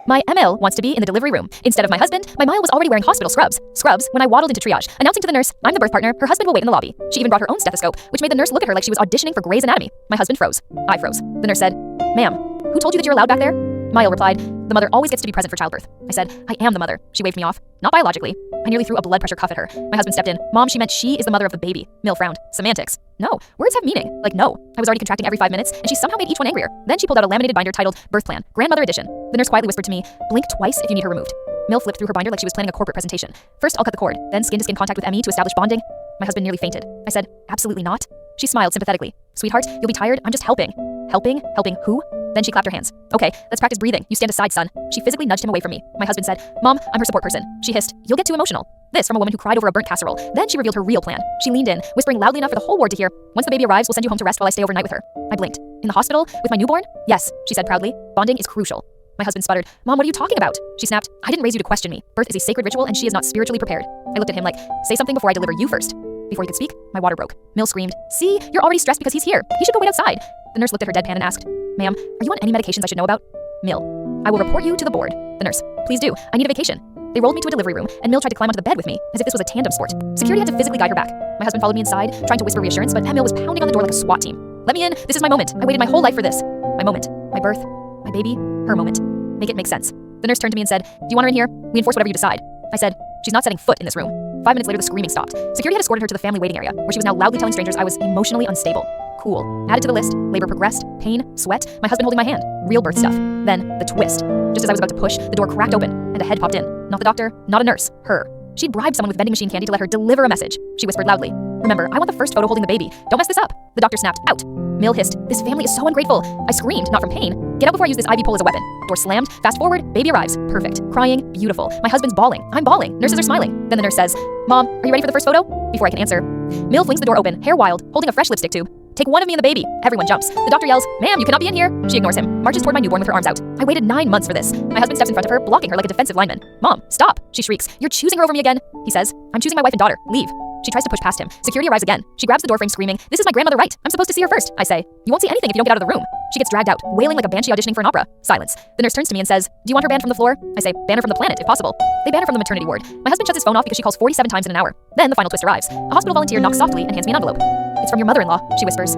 My ML wants to be in the delivery room. Instead of my husband, my Mile was already wearing hospital scrubs. Scrubs when I waddled into triage, announcing to the nurse, I'm the birth partner, her husband will wait in the lobby. She even brought her own stethoscope, which made the nurse look at her like she was auditioning for Grey's Anatomy. My husband froze. I froze. The nurse said, Ma'am, who told you that you're allowed back there? Mile replied, the mother always gets to be present for childbirth. I said, I am the mother. She waved me off. Not biologically. I nearly threw a blood pressure cuff at her. My husband stepped in. Mom, she meant she is the mother of the baby. Mil frowned. Semantics. No. Words have meaning. Like no. I was already contracting every 5 minutes, and she somehow made each one angrier. Then she pulled out a laminated binder titled Birth Plan, Grandmother Edition. The nurse quietly whispered to me, blink twice if you need her removed. Mil flipped through her binder like she was planning a corporate presentation. First, I'll cut the cord, then skin-to-skin contact with ME to establish bonding. My husband nearly fainted. I said, absolutely not. She smiled sympathetically. Sweetheart, you'll be tired. I'm just helping. Helping? Helping who? Then she clapped her hands. Okay, let's practice breathing. You stand aside, son. She physically nudged him away from me. My husband said, Mom, I'm her support person. She hissed, you'll get too emotional. This from a woman who cried over a burnt casserole. Then she revealed her real plan. She leaned in, whispering loudly enough for the whole ward to hear, once the baby arrives, we'll send you home to rest while I stay overnight with her. I blinked. In the hospital? With my newborn? Yes, she said proudly. Bonding is crucial. My husband sputtered, Mom, what are you talking about? She snapped, I didn't raise you to question me. Birth is a sacred ritual and she is not spiritually prepared. I looked at him like, say something before I deliver you first. Before he could speak, my water broke. Mil screamed, see, you're already stressed because he's here. He should go wait outside. The nurse looked at her deadpan and asked, Ma'am, are you on any medications I should know about? Mil, I will report you to the board. The nurse, please do. I need a vacation. They rolled me to a delivery room, and Mil tried to climb onto the bed with me, as if this was a tandem sport. Security had to physically guide her back. My husband followed me inside, trying to whisper reassurance, but Mil was pounding on the door like a SWAT team. Let me in. This is my moment. I waited my whole life for this. My moment. My birth. My baby. Her moment. Make it make sense. The nurse turned to me and said, do you want her in here? We enforce whatever you decide. I said, she's not setting foot in this room. 5 minutes later, the screaming stopped. Security had escorted her to the family waiting area, where she was now loudly telling strangers I was emotionally unstable. Cool. Added to the list, labor progressed, pain, sweat, my husband holding my hand, real birth stuff. Then, the twist. Just as I was about to push, the door cracked open, and a head popped in. Not the doctor, not a nurse, her. She'd bribed someone with vending machine candy to let her deliver a message. She whispered loudly, remember, I want the first photo holding the baby. Don't mess this up. The doctor snapped, out. Mil hissed, this family is so ungrateful. I screamed, not from pain. Get out before I use this IV pole as a weapon. Door slammed, fast forward, baby arrives. Perfect. Crying, beautiful. My husband's bawling. I'm bawling. Nurses are smiling. Then the nurse says, Mom, are you ready for the first photo? Before I can answer, Mil flings the door open, hair wild, holding a fresh lipstick tube. Take one of me and the baby. Everyone jumps. The doctor yells, ma'am, you cannot be in here. She ignores him, marches toward my newborn with her arms out. I waited 9 months for this. My husband steps in front of her, blocking her like a defensive lineman. Mom, stop. She shrieks, you're choosing her over me again. He says, I'm choosing my wife and daughter. Leave. She tries to push past him. Security arrives again. She grabs the doorframe screaming, this is my grandmother right. I'm supposed to see her first. I say, you won't see anything if you don't get out of the room. She gets dragged out, wailing like a banshee auditioning for an opera. Silence. The nurse turns to me and says, do you want her banned from the floor? I say, ban her from the planet, if possible. They ban her from the maternity ward. My husband shuts his phone off because she calls 47 times in an hour. Then the final twist arrives. A hospital volunteer knocks softly and hands me an envelope. It's from your mother-in-law, she whispers.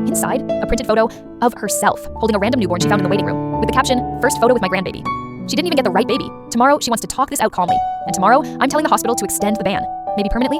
Inside, a printed photo of herself, holding a random newborn she found in the waiting room, with the caption, first photo with my grandbaby. She didn't even get the right baby. Tomorrow, she wants to talk this out calmly. And tomorrow, I'm telling the hospital to extend the ban. Maybe permanently,